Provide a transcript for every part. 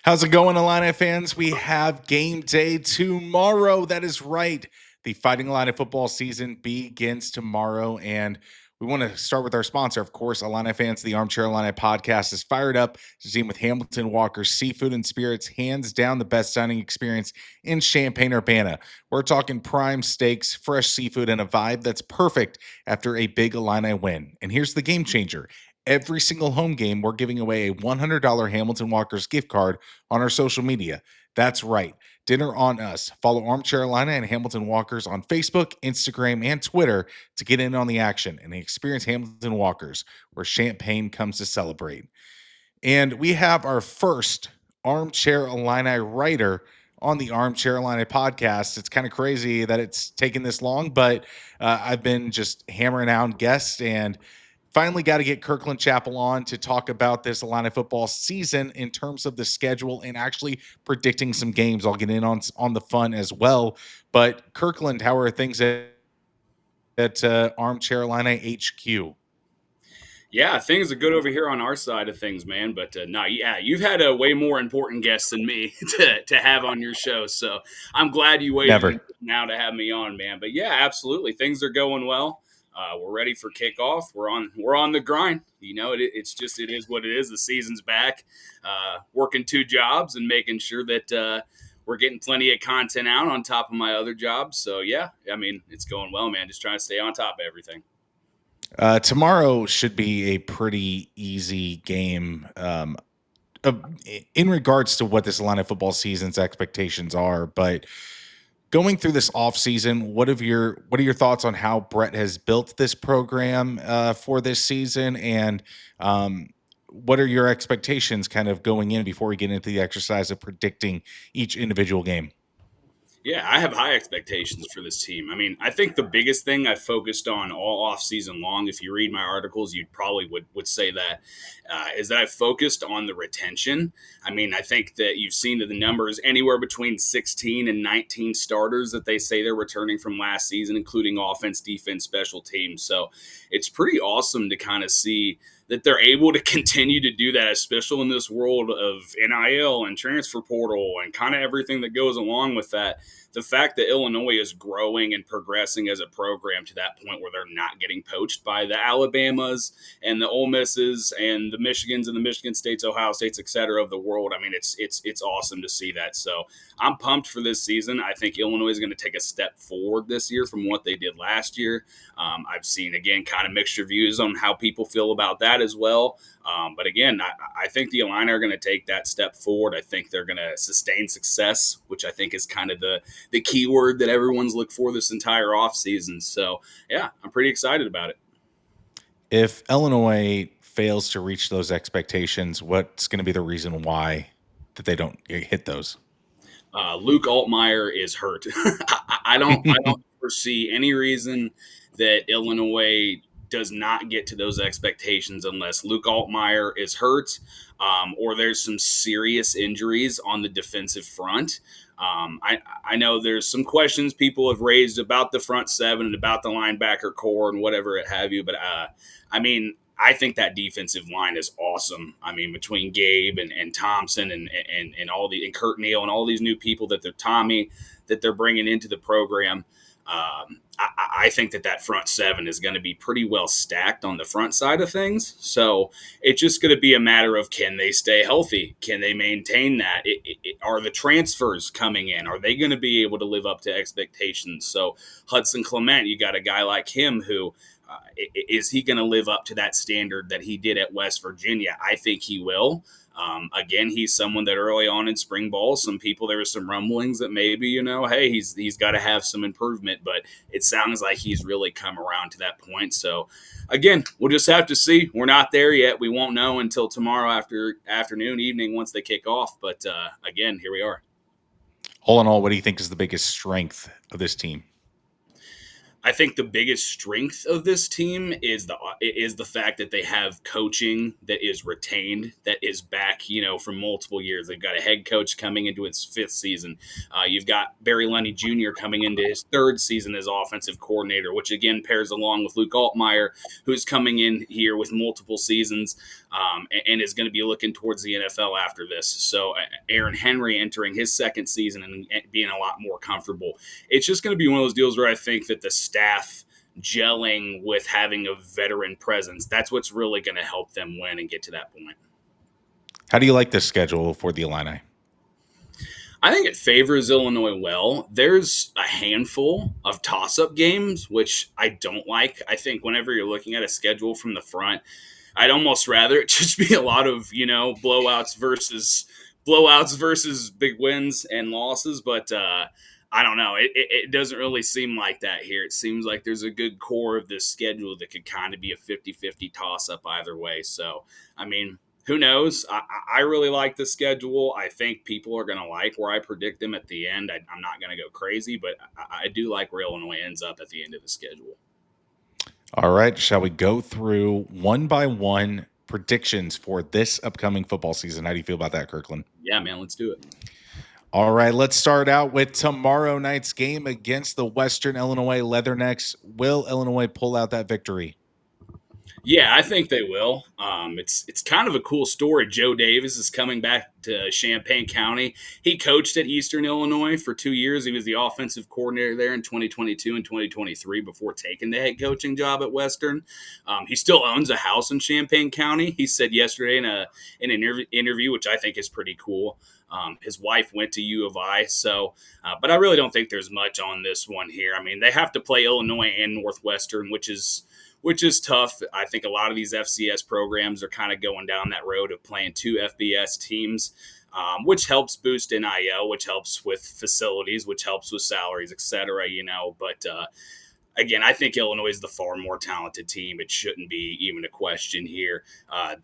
How's it going, Illini fans? We have game day tomorrow. That is right. The Fighting Illini football season begins tomorrow, and we want to start with our sponsor, of course, Illini fans. The Armchair Illini podcast is fired up to team with Hamilton Walker's Seafood and Spirits, hands down the best dining experience in Champaign-Urbana. We're talking prime steaks, fresh seafood, and a vibe that's perfect after a big Illini win. And here's the game changer. Every single home game, we're giving away a $100 Hamilton Walker's gift card on our social media. That's right. Dinner on us. Follow Armchair Illini and Hamilton Walkers on Facebook, Instagram, and Twitter to get in on the action and experience Hamilton Walkers, where Champaign comes to celebrate. And we have our first Armchair Illini writer on the Armchair Illini podcast. It's kind of crazy that it's taken this long, but I've been just hammering out guests and finally got to get Kirkland Chappell on to talk about this Illini football season in terms of the schedule and actually predicting some games. I'll get in on the fun as well. But Kirkland, how are things at Armchair Illini HQ? Yeah, things are good over here on our side of things, man. But you've had a way more important guest than me to have on your show. So I'm glad you waited now to have me on, man. But yeah, absolutely, things are going well. We're ready for kickoff. We're on the grind. You know, it is what it is. The season's back. Working two jobs and making sure that we're getting plenty of content out on top of my other jobs. So yeah, I mean, it's going well, man. Just trying to stay on top of everything. Tomorrow should be a pretty easy game. In regards to what this Illini football season's expectations are, but going through this offseason, what are your thoughts on how Brett has built this program for this season, and what are your expectations kind of going in before we get into the exercise of predicting each individual game? Yeah, I have high expectations for this team. I mean, I think the biggest thing I focused on all off season long, if you read my articles, you probably would say that, is that I focused on the retention. I mean, I think that you've seen that the numbers anywhere between 16 and 19 starters that they say they're returning from last season, including offense, defense, special teams. So it's pretty awesome to kind of see that they're able to continue to do that, especially in this world of NIL and transfer portal and kind of everything that goes along with that. The fact that Illinois is growing and progressing as a program to that point where they're not getting poached by the Alabamas and the Ole Misses and the Michigans and the Michigan States, Ohio States, et cetera, of the world. I mean, it's awesome to see that. So I'm pumped for this season. I think Illinois is going to take a step forward this year from what they did last year. I've seen, again, kind of mixed reviews on how people feel about that as well. But again, I think the Illini are going to take that step forward. I think they're going to sustain success, which I think is kind of the key word that everyone's looked for this entire offseason. So, yeah, I'm pretty excited about it. If Illinois fails to reach those expectations, what's going to be the reason why that they don't hit those? Luke Altmeyer is hurt. I don't foresee any reason that Illinois does not get to those expectations unless Luke Altmeyer is hurt or there's some serious injuries on the defensive front. I know there's some questions people have raised about the front seven and about the linebacker core and whatever it have you, but I mean, I think that defensive line is awesome. I mean, between Gabe and Thompson and all the and Kurt Neal and all these new people that they're bringing into the program. I think that front seven is going to be pretty well stacked on the front side of things. So it's just going to be a matter of, can they stay healthy? Can they maintain that? Are the transfers coming in? Are they going to be able to live up to expectations? So Hudson Clement, you got a guy like him who is he going to live up to that standard that he did at West Virginia? I think he will. Again, he's someone that early on in spring ball, there were some rumblings that maybe, hey, he's got to have some improvement, but it sounds like he's really come around to that point. So again, we'll just have to see. We're not there yet. We won't know until tomorrow evening, once they kick off. But again, here we are. All in all, what do you think is the biggest strength of this team? I think the biggest strength of this team is the fact that they have coaching that is retained, that is back, from multiple years. They've got a head coach coming into its fifth season. You've got Barry Lunny Jr. coming into his third season as offensive coordinator, which again pairs along with Luke Altmeyer, who's coming in here with multiple seasons and is going to be looking towards the NFL after this. So Aaron Henry entering his second season and being a lot more comfortable. It's just going to be one of those deals where I think that the staff gelling with having a veteran presence, that's what's really going to help them win and get to that point. How do you like the schedule for the Illini? I think it favors Illinois well. There's a handful of toss-up games, which I don't like. I think whenever you're looking at a schedule from the front, I'd almost rather it just be a lot of, blowouts versus big wins and losses. But I don't know. It doesn't really seem like that here. It seems like there's a good core of this schedule that could kind of be a 50-50 toss-up either way. So, I mean, who knows? I really like the schedule. I think people are going to like where I predict them at the end. I'm not going to go crazy, but I do like where Illinois ends up at the end of the schedule. All right. Shall we go through one by one predictions for this upcoming football season? How do you feel about that, Kirkland? Yeah, man, let's do it. All right, let's start out with tomorrow night's game against the Western Illinois Leathernecks. Will Illinois pull out that victory? Yeah, I think they will. It's kind of a cool story. Joe Davis is coming back to Champaign County. He coached at Eastern Illinois for 2 years. He was the offensive coordinator there in 2022 and 2023 before taking the head coaching job at Western. He still owns a house in Champaign County. He said yesterday in an interview, which I think is pretty cool. His wife went to U of I, but I really don't think there's much on this one here. I mean, they have to play Illinois and Northwestern, which is tough. I think a lot of these FCS programs are kind of going down that road of playing 2 FBS teams, which helps boost NIL, which helps with facilities, which helps with salaries, etc. But again, I think Illinois is the far more talented team. It shouldn't be even a question here.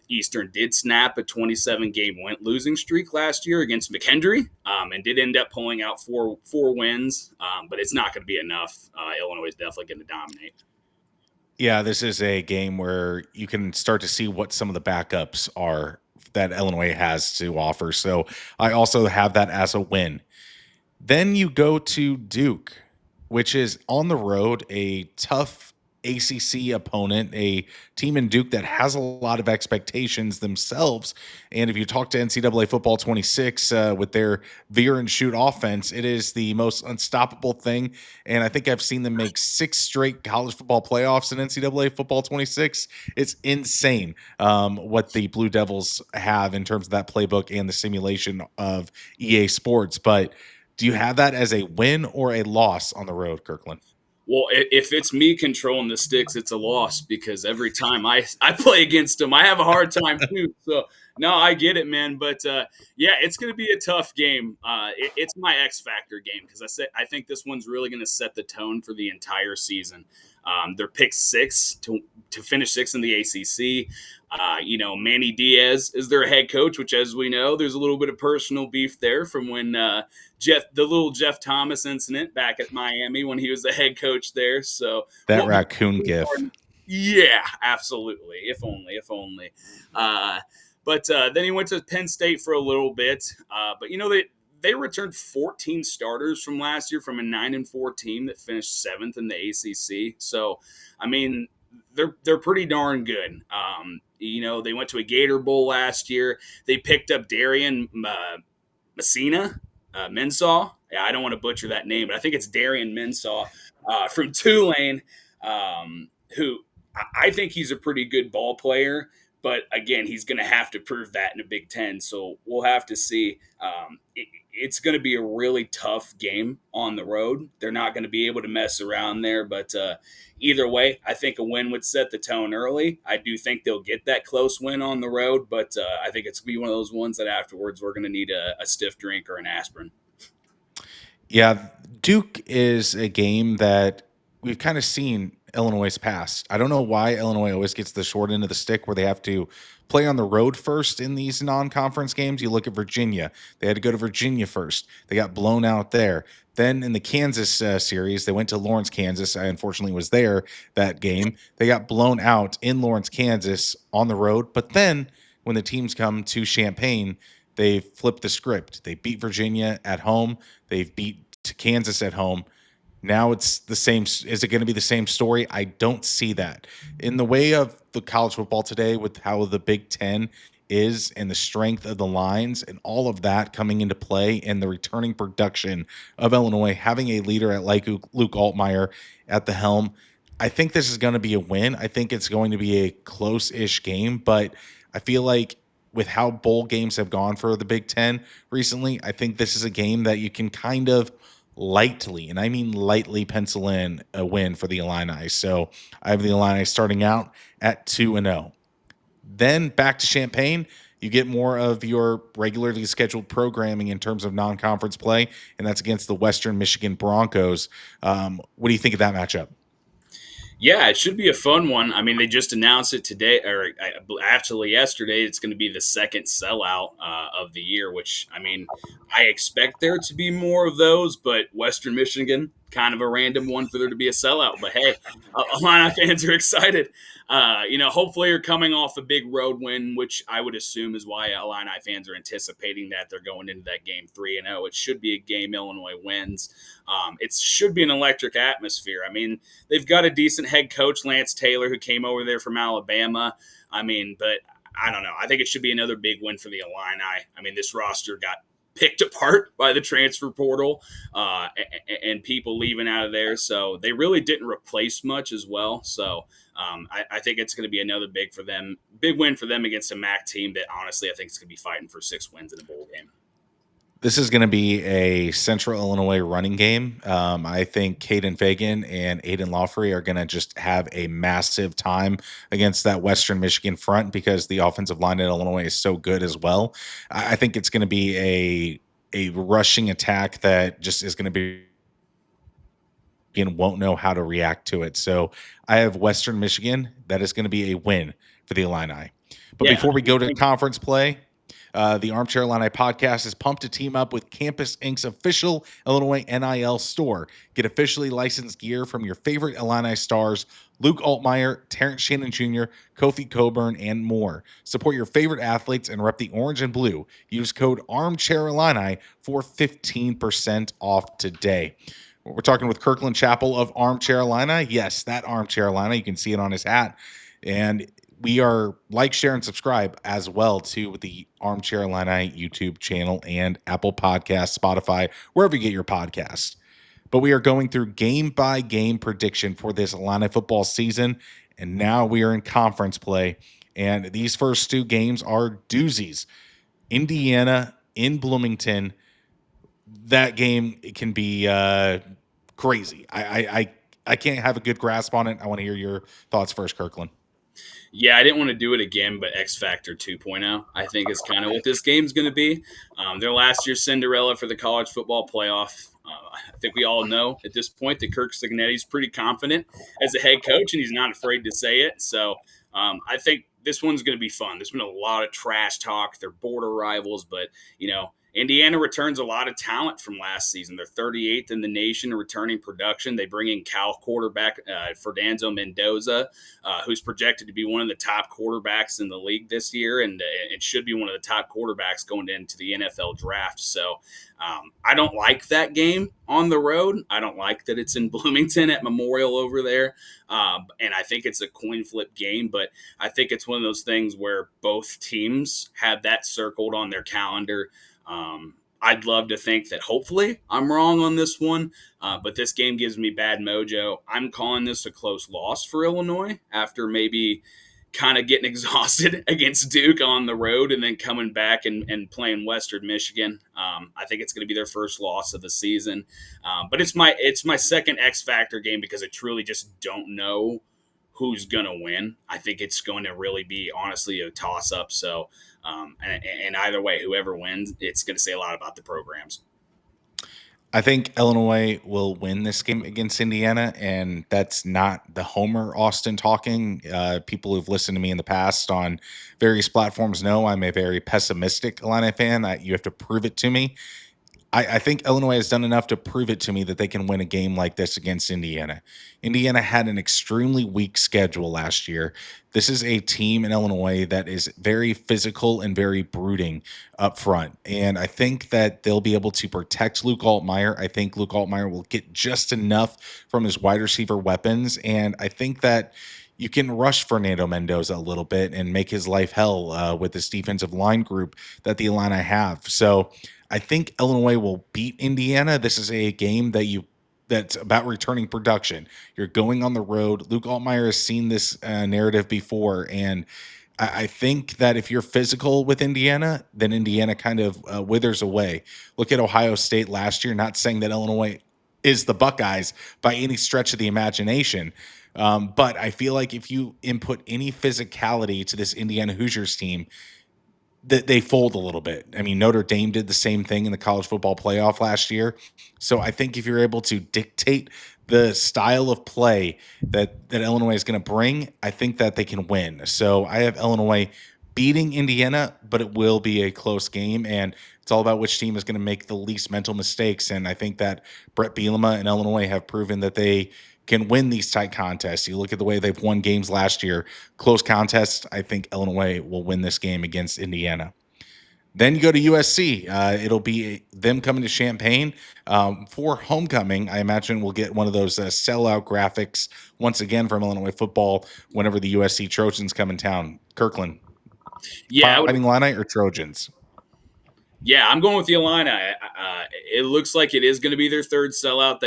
Eastern did snap a 27-game losing streak last year against McHenry and did end up pulling out four wins, but it's not going to be enough. Illinois is definitely going to dominate. Yeah, this is a game where you can start to see what some of the backups are that Illinois has to offer. So I also have that as a win. Then you go to Duke, which is on the road, a tough ACC opponent, a team in Duke that has a lot of expectations themselves. And if you talk to NCAA Football 26 with their veer and shoot offense, it is the most unstoppable thing. And I think I've seen them make 6 straight college football playoffs in NCAA Football 26. It's insane what the Blue Devils have in terms of that playbook and the simulation of EA Sports. But do you have that as a win or a loss on the road, Kirkland? Well, if it's me controlling the sticks, it's a loss because every time I play against them, I have a hard time too. So, no, I get it, man. But, yeah, it's going to be a tough game. It's my X Factor game because I think this one's really going to set the tone for the entire season. They're picked 6 to finish 6th in the ACC. Manny Diaz is their head coach, which, as we know, there's a little bit of personal beef there from when the little Jeff Thomas incident back at Miami when he was the head coach there. So that raccoon gif. Yeah, absolutely. If only. But then he went to Penn State for a little bit. But they returned 14 starters from last year from a 9-4 team that finished 7th in the ACC. So, I mean, they're pretty darn good. They went to a Gator Bowl last year. They picked up Darian Mensah. Yeah, I don't want to butcher that name, but I think it's Darian Mensah from Tulane, who I think he's a pretty good ball player. But again, he's going to have to prove that in a Big Ten. So we'll have to see. It's going to be a really tough game on the road. They're not going to be able to mess around there. But either way, I think a win would set the tone early. I do think they'll get that close win on the road. But I think it's going to be one of those ones that afterwards we're going to need a stiff drink or an aspirin. Yeah, Duke is a game that we've kind of seen Illinois' past. I don't know why Illinois always gets the short end of the stick where they have to play on the road first in these non-conference games. You look at Virginia. They had to go to Virginia first. They got blown out there. Then in the Kansas series, they went to Lawrence, Kansas. I unfortunately was there that game. They got blown out in Lawrence, Kansas on the road. But then when the teams come to Champaign, they flipped the script. They beat Virginia at home. They've beat Kansas at home. Now it's the same. Is it going to be the same story? I don't see that. In the way of the college football today, with how the Big Ten is and the strength of the lines and all of that coming into play, and the returning production of Illinois, having a leader at like Luke Altmeyer at the helm, I think this is going to be a win. I think it's going to be a close-ish game, but I feel like with how bowl games have gone for the Big Ten recently, I think this is a game that you can kind of lightly, and I mean lightly, pencil in a win for the Illini. So I have the Illini starting out at 2-0. Then back to Champaign, you get more of your regularly scheduled programming in terms of non-conference play, and that's against the Western Michigan Broncos. What do you think of that matchup? Yeah, it should be a fun one. I mean, they just announced it today, or actually yesterday. It's going to be the second sellout of the year, which, I mean, I expect there to be more of those, but Western Michigan, kind of a random one for there to be a sellout. But hey, Illini fans are excited. Hopefully you're coming off a big road win, which I would assume is why Illini fans are anticipating that they're going into that game 3-0. It should be a game Illinois wins. It should be an electric atmosphere. I mean, they've got a decent head coach, Lance Taylor, who came over there from Alabama. I mean, but I don't know. I think it should be another big win for the Illini. I mean, this roster got picked apart by the transfer portal and people leaving out of there. So they really didn't replace much as well. So I think it's going to be another big win for them against a MAC team that honestly I think is going to be fighting for 6 wins in a bowl game. This is going to be a Central Illinois running game. I think Caden Fagan and Aiden Lawfrey are going to just have a massive time against that Western Michigan front because the offensive line in Illinois is so good as well. I think it's going to be a rushing attack that just is going to be and won't know how to react to it. So I have Western Michigan. That is going to be a win for the Illini. But before we go to conference play, the Armchair Illini podcast is pumped to team up with Campus Inc.'s official Illinois NIL store. Get officially licensed gear from your favorite Illini stars, Luke Altmeyer, Terrence Shannon Jr., Kofi Coburn, and more. Support your favorite athletes and rep the orange and blue. Use code Armchair Illini for 15% off today. We're talking with Kirkland Chappell of Armchair Illini. Yes, that Armchair Illini. You can see it on his hat. And we are like, share, and subscribe as well to the Armchair Illini YouTube channel and Apple Podcasts, Spotify, wherever you get your podcasts. But we are going through game-by-game prediction for this Illini football season, and now we are in conference play. And these first 2 games are doozies. Indiana in Bloomington. That game can be crazy. I can't have a good grasp on it. I want to hear your thoughts first, Kirkland. Yeah, I didn't want to do it again, but X Factor 2.0, I think, is kind of what this game's going to be. Their last year's Cinderella for the college football playoff. I think we all know at this point that Kirk Cignetti's pretty confident as a head coach, and he's not afraid to say it. So I think this one's going to be fun. There's been a lot of trash talk. They're border rivals, but, Indiana returns a lot of talent from last season. They're 38th in the nation in returning production. They bring in Cal quarterback Fernando Mendoza, who's projected to be one of the top quarterbacks in the league this year, and it should be one of the top quarterbacks going into the NFL draft. So I don't like that game on the road. I don't like that it's in Bloomington at Memorial over there. And I think it's a coin flip game, but I think it's one of those things where both teams have that circled on their calendar. I'd love to think that hopefully I'm wrong on this one, but this game gives me bad mojo. I'm calling this a close loss for Illinois after maybe kind of getting exhausted against Duke on the road and then coming back and playing Western Michigan. I think it's going to be their first loss of the season, but it's my second X Factor game because I truly just don't know who's going to win. I think it's going to really be, honestly, a toss-up. So, and either way, whoever wins, it's going to say a lot about the programs. I think Illinois will win this game against Indiana, and that's not the Homer Austin talking. People who've listened to me in the past on various platforms know I'm a very pessimistic Illini fan. You have to prove it to me. I think Illinois has done enough to prove it to me that they can win a game like this against Indiana. Indiana had an extremely weak schedule last year. This is a team in Illinois that is very physical and very brooding up front. And I think that they'll be able to protect Luke Altmeyer. I think Luke Altmeyer will get just enough from his wide receiver weapons. And I think that you can rush Fernando Mendoza a little bit and make his life hell with this defensive line group that the Illini have. So I think Illinois will beat Indiana. This is a game that's about returning production. You're going on the road. Luke Altmeyer has seen this narrative before, and I think that if you're physical with Indiana, then Indiana kind of withers away. Look at Ohio State last year. Not saying that Illinois is the Buckeyes by any stretch of the imagination, but I feel like if you input any physicality to this Indiana Hoosiers team, that they fold a little bit. I mean, Notre Dame did the same thing in the college football playoff last year. So I think if you're able to dictate the style of play that Illinois is going to bring, I think that they can win. So I have Illinois beating Indiana, but it will be a close game, and it's all about which team is going to make the least mental mistakes. And I think that Brett Bielema and Illinois have proven that they can win these tight contests. You look at the way they've won games last year, close contests. I think Illinois will win this game against Indiana. Then you go to USC. It'll be them coming to Champaign for homecoming. I imagine we'll get one of those sellout graphics once again from Illinois football whenever the USC Trojans come in town. Kirkland, Yeah, Fighting Illini or Trojans? Yeah, I'm going with the Illini. It looks like it is going to be their third sellout.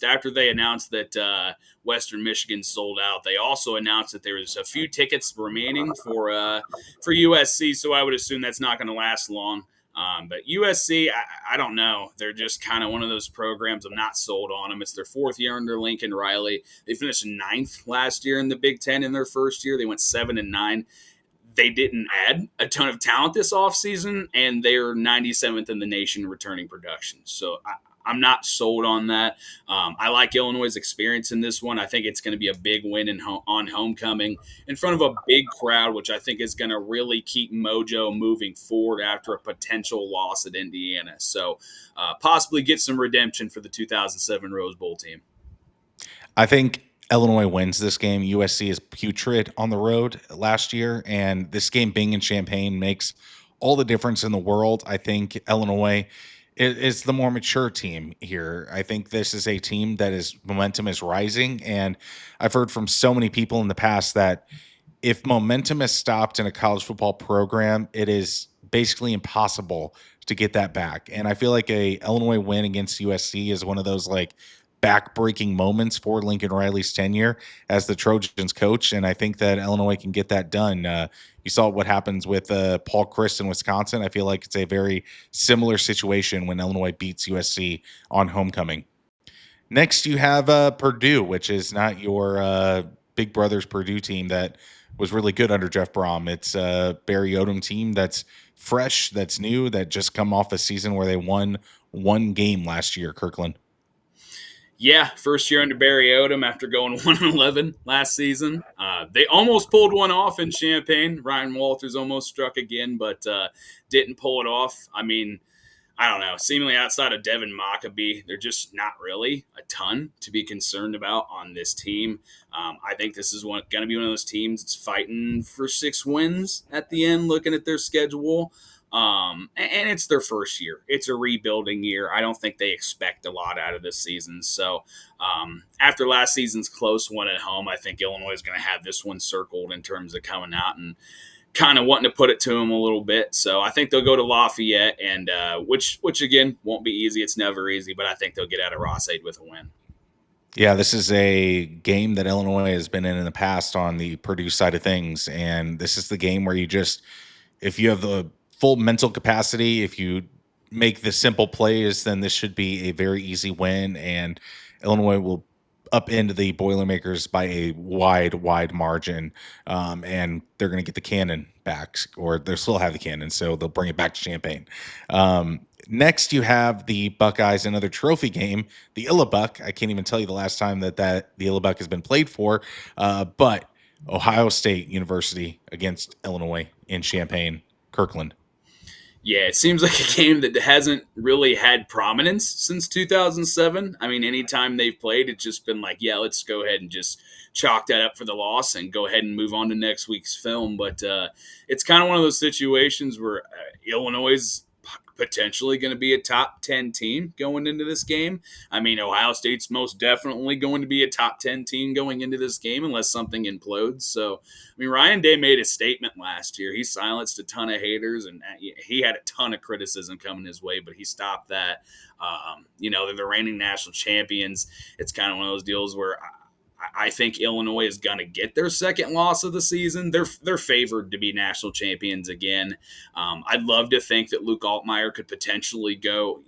After they announced that Western Michigan sold out, they also announced that there was a few tickets remaining for USC. So I would assume that's not going to last long. But USC, I don't know. They're just kind of one of those programs. I'm not sold on them. It's their fourth year under Lincoln Riley. They finished ninth last year in the Big Ten in their first year. They went 7-9. They didn't add a ton of talent this offseason, and they're 97th in the nation returning production. So I'm not sold on that. I like Illinois' experience in this one. I think it's going to be a big win on homecoming in front of a big crowd, which I think is going to really keep mojo moving forward after a potential loss at Indiana. So possibly get some redemption for the 2007 Rose Bowl team. I think Illinois wins this game. USC is putrid on the road last year, and this game being in Champaign makes all the difference in the world. I think Illinois is the more mature team here. I think this is a team that is momentum is rising, and I've heard from so many people in the past that if momentum is stopped in a college football program, it is basically impossible to get that back. And I feel like a Illinois win against USC is one of those like back-breaking moments for Lincoln Riley's tenure as the Trojans coach, and I think that Illinois can get that done. You saw what happens with Paul Chryst in Wisconsin. I feel like it's a very similar situation when Illinois beats USC on homecoming. Next, you have Purdue, which is not your big brother's Purdue team that was really good under Jeff Brom. It's a Barry Odom team that's fresh, that's new, that just come off a season where they won one game last year, Kirkland. Yeah, first year under Barry Odom after going 1-11 last season. They almost pulled one off in Champaign. Ryan Walters almost struck again, but didn't pull it off. I mean, I don't know. Seemingly outside of Devin Mockabee, they're just not really a ton to be concerned about on this team. I think this is going to be one of those teams that's fighting for 6 wins at the end, looking at their schedule. And it's their first year. It's a rebuilding year. I don't think they expect a lot out of this season. So after last season's close one at home, I think Illinois is going to have this one circled in terms of coming out and kind of wanting to put it to them a little bit. So I think they'll go to Lafayette, and which again won't be easy. It's never easy, but I think they'll get out of Ross-Ade with a win. Yeah, this is a game that Illinois has been in the past on the Purdue side of things, and this is the game where if you have the full mental capacity, if you make the simple plays, then this should be a very easy win, and Illinois will upend the Boilermakers by a wide margin, and they're going to get the cannon back, or they'll still have the cannon, so they'll bring it back to Champaign. Next, you have the Buckeyes, another trophy game, the Illabuck. I can't even tell you the last time that the Illabuck has been played for, but Ohio State University against Illinois in Champaign, Kirkland. Yeah, it seems like a game that hasn't really had prominence since 2007. I mean, anytime they've played, it's just been like, yeah, let's go ahead and just chalk that up for the loss and go ahead and move on to next week's film. But it's kind of one of those situations where Illinois is potentially going to be a top 10 team going into this game. I mean, Ohio State's most definitely going to be a top 10 team going into this game unless something implodes. So, I mean, Ryan Day made a statement last year. He silenced a ton of haters, and he had a ton of criticism coming his way, but he stopped that. They're the reigning national champions. It's kind of one of those deals where I think Illinois is going to get their second loss of the season. They're favored to be national champions again. I'd love to think that Luke Altmeyer could potentially go,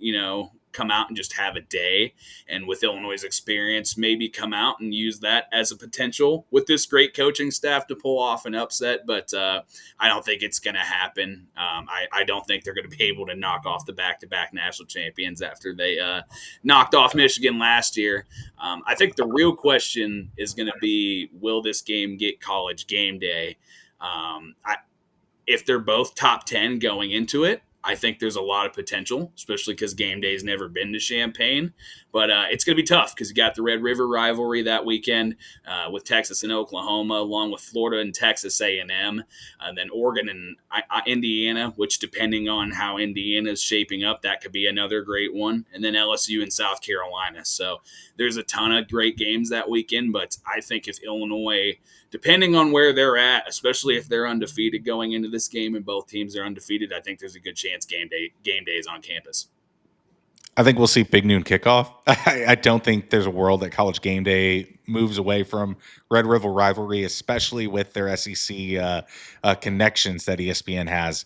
come out and just have a day, and with Illinois' experience, maybe come out and use that as a potential with this great coaching staff to pull off an upset. But I don't think it's going to happen. I don't think they're going to be able to knock off the back-to-back national champions after they knocked off Michigan last year. I think the real question is going to be, will this game get college game day? If they're both top 10 going into it, I think there's a lot of potential, especially because game day's never been to Champaign. But it's going to be tough because you got the Red River rivalry that weekend with Texas and Oklahoma, along with Florida and Texas A&M, and then Oregon and Indiana, which depending on how Indiana's shaping up, that could be another great one. And then LSU and South Carolina. So there's a ton of great games that weekend. But I think if Illinois, depending on where they're at, especially if they're undefeated going into this game and both teams are undefeated, I think there's a good chance game day is on campus. I think we'll see big noon kickoff. I don't think there's a world that college game day moves away from Red River rivalry, especially with their SEC connections that ESPN has.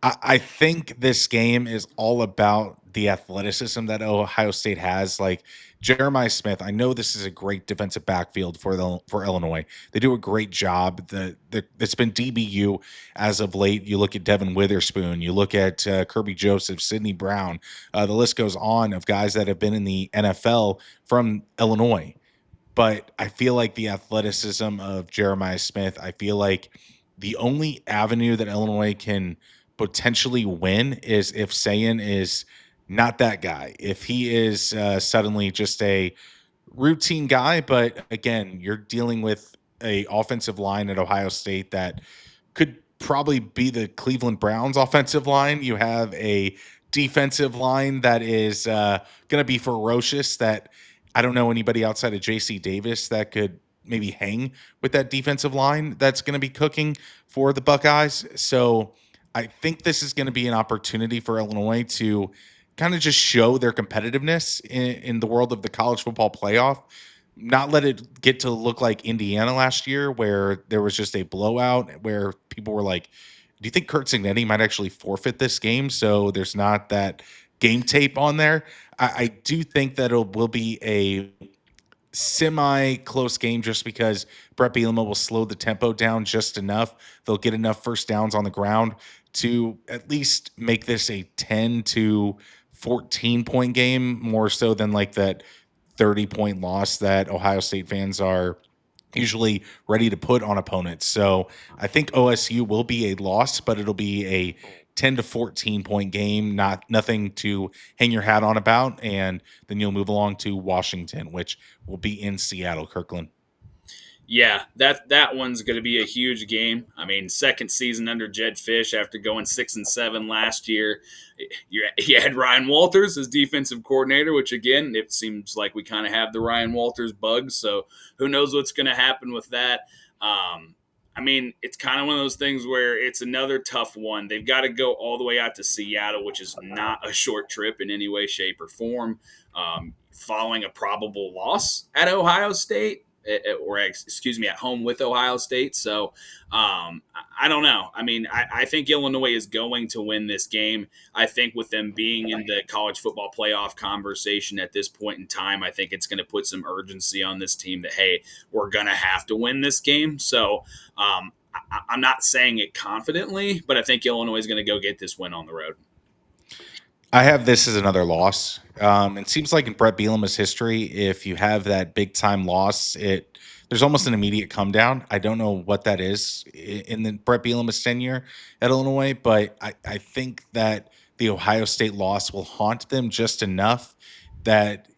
I think this game is all about the athleticism that Ohio State has. Like Jeremiah Smith, I know this is a great defensive backfield for Illinois. They do a great job. It's been DBU as of late. You look at Devin Witherspoon, you look at Kirby Joseph, Sidney Brown. The list goes on of guys that have been in the NFL from Illinois. But I feel like the athleticism of Jeremiah Smith, I feel like the only avenue that Illinois can potentially win is if Sayan is not that guy. If he is suddenly just a routine guy, but again, you're dealing with a offensive line at Ohio State that could probably be the Cleveland Browns offensive line. You have a defensive line that is going to be ferocious, that I don't know anybody outside of JC Davis that could maybe hang with that defensive line that's going to be cooking for the Buckeyes. So I think this is going to be an opportunity for Illinois to kind of just show their competitiveness in the world of the college football playoff. Not let it get to look like Indiana last year, where there was just a blowout, where people were like, do you think Kurt Signetti might actually forfeit this game? So there's not that game tape on there. I do think that it will be a semi-close game just because Brett Bielema will slow the tempo down just enough. They'll get enough first downs on the ground to at least make this a 10 to 14 point game, more so than like that 30-point loss that Ohio State fans are usually ready to put on opponents. So I think OSU will be a loss, but it'll be a 10 to 14 point game, nothing to hang your hat on about. And then you'll move along to Washington, which will be in Seattle, Kirkland. Yeah, that one's going to be a huge game. I mean, second season under Jed Fish after going 6-7 last year. You had Ryan Walters as defensive coordinator, which again, it seems like we kind of have the Ryan Walters bug. So who knows what's going to happen with that? I mean, it's kind of one of those things where it's another tough one. They've got to go all the way out to Seattle, which is not a short trip in any way, shape, or form. Following a probable loss at Ohio State. or excuse me, at home with Ohio State. So I don't know. I mean, I think Illinois is going to win this game. I think with them being in the college football playoff conversation at this point in time, I think it's going to put some urgency on this team that, hey, we're going to have to win this game. So I'm not saying it confidently, but I think Illinois is going to go get this win on the road. I have this as another loss. It seems like in Brett Bielema's history, if you have that big time loss, there's almost an immediate come down. I don't know what that is in the Brett Bielema's tenure at Illinois, but I think that the Ohio State loss will haunt them just enough that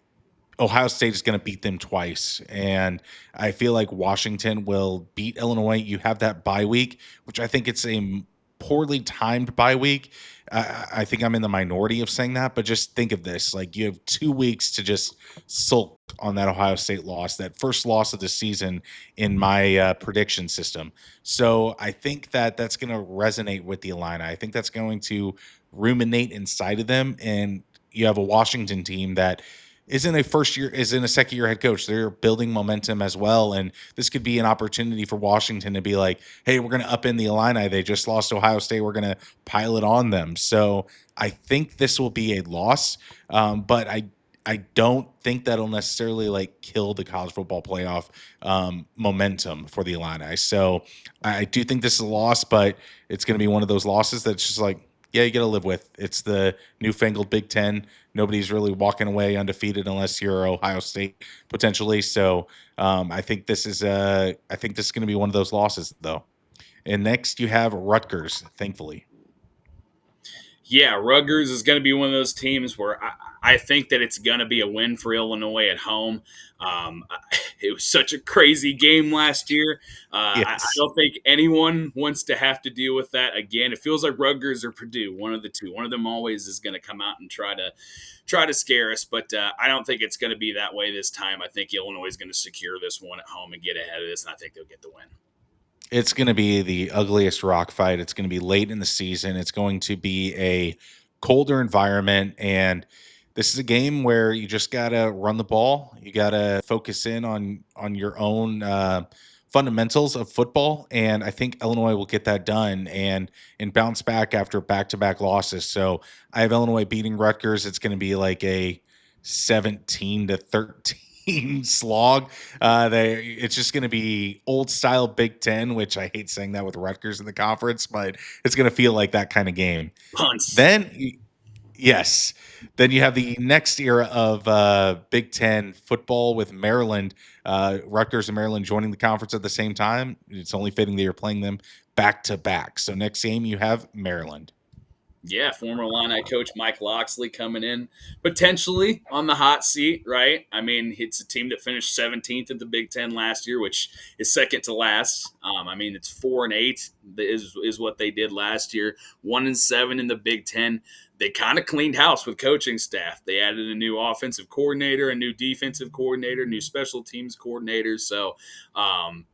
Ohio State is going to beat them twice. And I feel like Washington will beat Illinois. You have that bye week, which I think it's a poorly timed bye week. I think I'm in the minority of saying that, but just think of this. Like you have 2 weeks to just sulk on that Ohio State loss, that first loss of the season in my prediction system. So I think that that's going to resonate with the Illini. I think that's going to ruminate inside of them. And you have a Washington team that is in a second year head coach. They're building momentum as well. And this could be an opportunity for Washington to be like, hey, we're going to up in the Illini. They just lost to Ohio State. We're going to pile it on them. So I think this will be a loss. But I don't think that'll necessarily like kill the college football playoff momentum for the Illini. So I do think this is a loss, but it's going to be one of those losses that's just like, yeah, you got to live with. It's the newfangled Big Ten. Nobody's really walking away undefeated unless you're Ohio State potentially. So I think this is going to be one of those losses though. And next you have Rutgers, thankfully. Yeah, Rutgers is going to be one of those teams where I think that it's going to be a win for Illinois at home. Um, it was such a crazy game last year. I Yes. don't think anyone wants to have to deal with that again. It feels like Rutgers or Purdue, one of the two. One of them always is going to come out and try to scare us, but I don't think it's going to be that way this time. I think Illinois is going to secure this one at home and get ahead of this, and I think they'll get the win. It's going to be the ugliest rock fight. It's going to be late in the season. It's going to be a colder environment. And this is a game where you just got to run the ball. You got to focus in on your own fundamentals of football. And I think Illinois will get that done and bounce back after back-to-back losses. So I have Illinois beating Rutgers. It's going to be like a 17-13 slog. It's just going to be old style Big Ten, which I hate saying that with Rutgers in the conference, but it's going to feel like that kind of game. Punts. Then, yes, then you have the next era of Big Ten football with Maryland, Rutgers and Maryland joining the conference at the same time. It's only fitting that you're playing them back to back. So next game you have Maryland. Yeah, former Illini coach Mike Loxley coming in potentially on the hot seat, right? I mean, it's a team that finished 17th in the Big Ten last year, which is second to last. I mean, it's 4-8 is what they did last year. 1-7 in the Big Ten. They kind of cleaned house with coaching staff. They added a new offensive coordinator, a new defensive coordinator, new special teams coordinator. So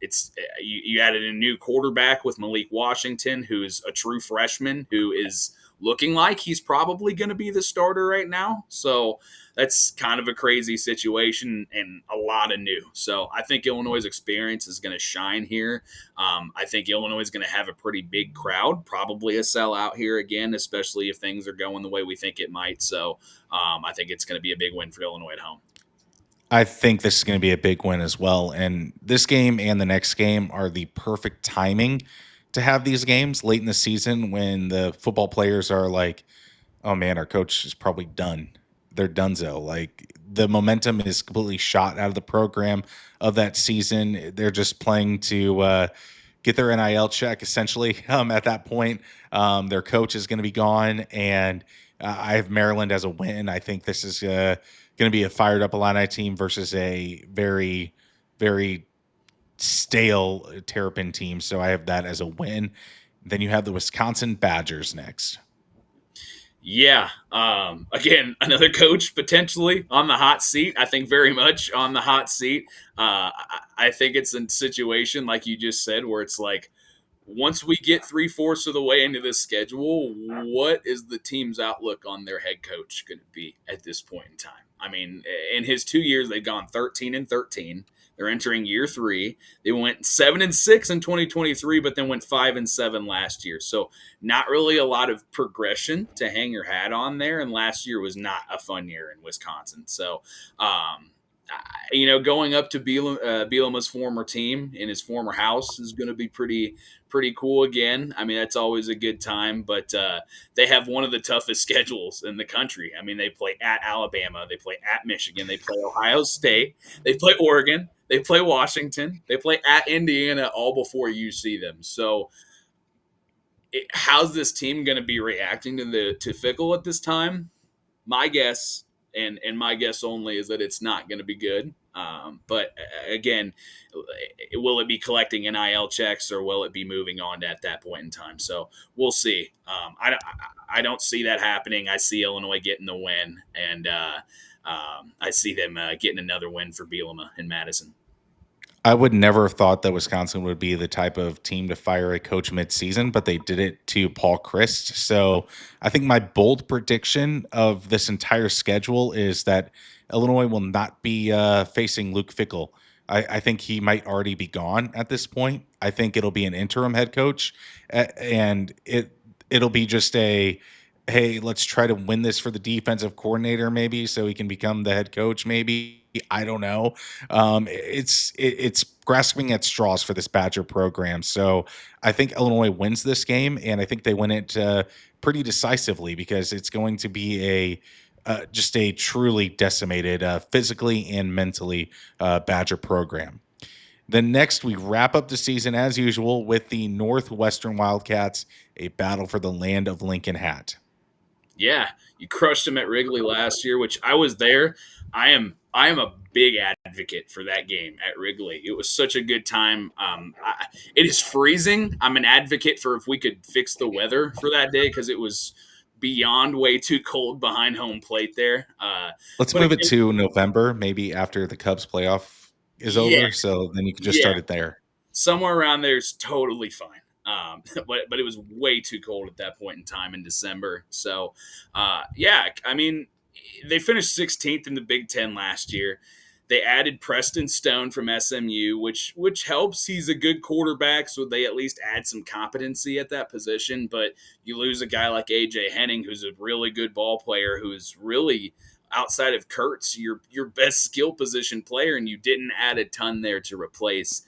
it's you added a new quarterback with Malik Washington, who is a true freshman, who is looking like he's probably going to be the starter right now. So that's kind of a crazy situation and a lot of new. So I think Illinois' experience is going to shine here. I think Illinois is going to have a pretty big crowd, probably a sellout here again, especially if things are going the way we think it might. So I think it's going to be a big win for Illinois at home. I think this is going to be a big win as well. And this game and the next game are the perfect timing to have these games late in the season when the football players are like, oh man, our coach is probably done. They're donezo. Like the momentum is completely shot out of the program of that season. They're just playing to get their NIL check essentially at that point. Their coach is going to be gone. And I have Maryland as a win. I think this is going to be a fired up Illini team versus a very, very stale Terrapin team. So I have that as a win. Then you have the Wisconsin Badgers next. Yeah. Again, another coach potentially on the hot seat. I think very much on the hot seat. I think it's a situation like you just said where it's like once we get 3/4 of the way into this schedule, what is the team's outlook on their head coach going to be at this point in time? I mean, in his 2 years, they've gone 13-13. They're entering year 3. They went 7-6 in 2023, but then went 5-7 last year. So not really a lot of progression to hang your hat on there. And last year was not a fun year in Wisconsin. So, going up to Bielema's former team in his former house is going to be pretty cool again. I mean, that's always a good time, but they have one of the toughest schedules in the country. I mean, they play at Alabama, they play at Michigan, they play Ohio State, they play Oregon, they play Washington, they play at Indiana, all before you see them. So how's this team going to be reacting to Fickle at this time? My guess, and my guess only, is that it's not going to be good. But again, will it be collecting NIL checks, or will it be moving on at that point in time? So we'll see. I don't see that happening. I see Illinois getting the win, and I see them getting another win for Bielema in Madison. I would never have thought that Wisconsin would be the type of team to fire a coach mid-season, but they did it to Paul Chryst. So I think my bold prediction of this entire schedule is that Illinois will not be facing Luke Fickell. I think he might already be gone at this point. I think it'll be an interim head coach, and it'll be just a, hey, let's try to win this for the defensive coordinator, maybe, so he can become the head coach, maybe. I don't know. It's grasping at straws for this Badger program. So I think Illinois wins this game, and I think they win it pretty decisively, because it's going to be just a truly decimated physically and mentally Badger program. Then next, we wrap up the season as usual with the Northwestern Wildcats, a battle for the land of Lincoln hat. Yeah, you crushed them at Wrigley last year, which I was there. I am a big advocate for that game at Wrigley. It was such a good time. It is freezing. I'm an advocate for if we could fix the weather for that day, because it was beyond way too cold behind home plate there. Let's move it to November, maybe after the Cubs playoff is Yeah, over. So then you can just yeah, start it there. somewhere around there is totally fine. But it was way too cold at that point in time in December. So, yeah, I mean, they finished 16th in the Big Ten last year. They added Preston Stone from SMU, which helps. He's a good quarterback, so they at least add some competency at that position. But you lose a guy like AJ Henning, who's a really good ball player, who's really, outside of Kurtz, your best skill position player, and you didn't add a ton there to replace.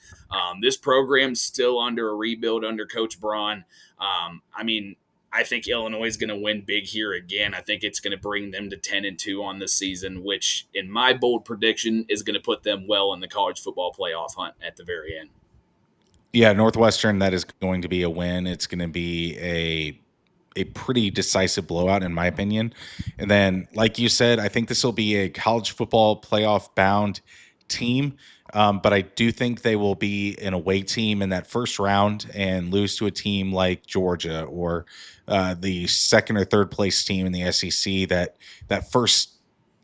This program's still under a rebuild under Coach Braun. I mean, I think Illinois is going to win big here again. I think it's going to bring them to 10-2 on the season, which, in my bold prediction, is going to put them well in the college football playoff hunt at the very end. Yeah, Northwestern, that is going to be a win. It's going to be a pretty decisive blowout, in my opinion. And then, like you said, I think this will be a college football playoff bound team. But I do think they will be an away team in that first round and lose to a team like Georgia, or the second or third place team in the SEC. That first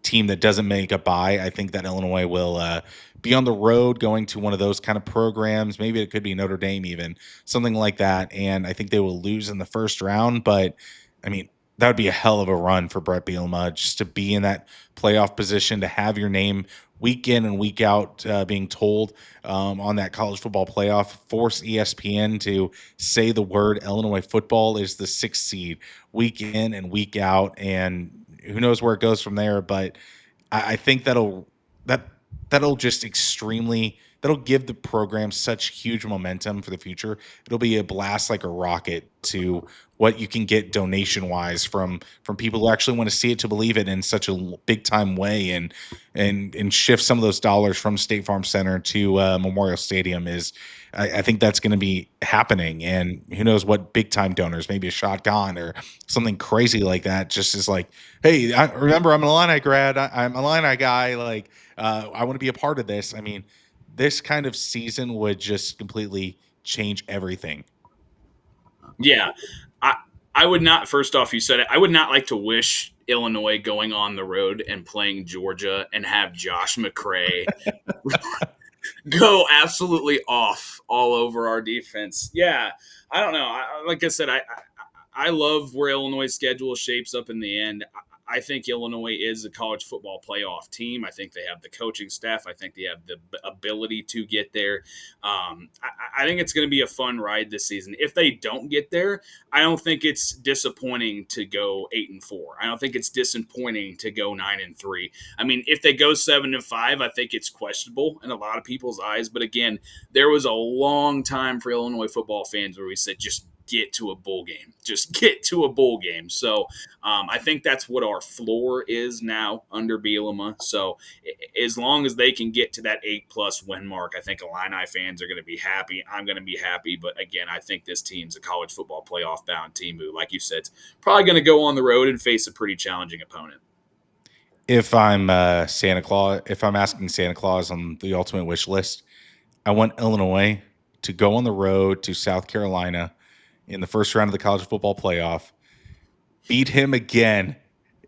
team that doesn't make a bye. I think that Illinois will be on the road going to one of those kind of programs. Maybe it could be Notre Dame, even something like that. And I think they will lose in the first round. But I mean, that would be a hell of a run for Brett Bielema, just to be in that playoff position, to have your name week in and week out being told on that college football playoff, force ESPN to say the word Illinois football is the 6th seed week in and week out. And who knows where it goes from there. But I think that'll just that'll give the program such huge momentum for the future. It'll be a blast like a rocket to what you can get donation wise from people who actually want to see it to believe it in such a big time way, and shift some of those dollars from State Farm Center to Memorial Stadium. I think that's going to be happening, and who knows what big time donors, maybe a shotgun or something crazy like that, just is like, hey, remember, I'm an Illini grad, I'm an Illini guy, like I want to be a part of this. I mean, this kind of season would just completely change everything. Yeah, I would not. First off, you said it. I would not like to wish Illinois going on the road and playing Georgia and have Josh McCray go absolutely off all over our defense. Yeah, I don't know. Like I said, I love where Illinois' schedule shapes up in the end. I think Illinois is a college football playoff team. I think they have the coaching staff. I think they have the ability to get there. I think it's going to be a fun ride this season. If they don't get there, I don't think it's disappointing to go 8-4. I don't think it's disappointing to go 9-3. I mean, if they go 7-5, I think it's questionable in a lot of people's eyes. But again, there was a long time for Illinois football fans where we said, just get to a bowl game. Just get to a bowl game. So I think that's what our floor is now under Bielema. So as long as they can get to that 8+ win mark, I think Illini fans are going to be happy. I'm going to be happy. But again, I think this team's a college football playoff bound team who, like you said, is probably going to go on the road and face a pretty challenging opponent. If I'm Santa Claus, if I'm asking Santa Claus on the ultimate wish list, I want Illinois to go on the road to South Carolina in the first round of the college football playoff, beat him again,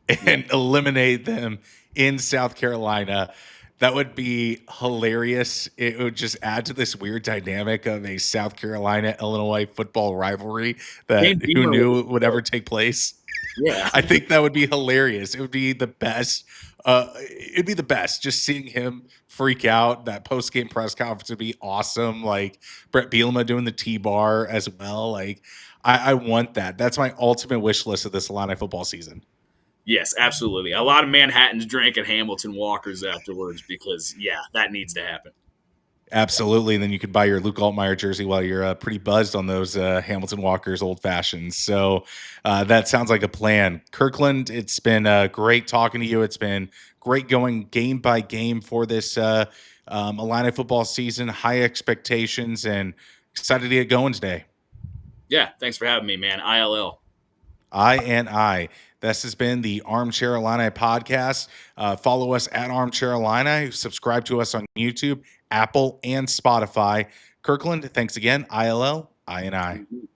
and eliminate them in South Carolina. That would be hilarious. It would just add to this weird dynamic of a South Carolina Illinois football rivalry that who knew would ever take place. Yeah. I think that would be hilarious. It would be the best. It'd be the best. Just seeing him freak out. That post-game press conference would be awesome. Like Brett Bielema doing the T-bar as well. Like I want that. That's my ultimate wish list of this Illini football season. Yes, absolutely. A lot of Manhattans drinking Hamilton Walkers afterwards because, yeah, that needs to happen. Absolutely. And then you could buy your Luke Altmeyer jersey while you're pretty buzzed on those Hamilton Walkers old fashions. So that sounds like a plan. Kirkland, it's been great talking to you. It's been great going game by game for this Illini football season. High expectations and excited to get going today. Yeah, thanks for having me, man. ILL. I. This has been the Armchair Illini podcast. Follow us at Armchair Illini. Subscribe to us on YouTube, Apple, and Spotify. Kirkland, thanks again. ILL, I.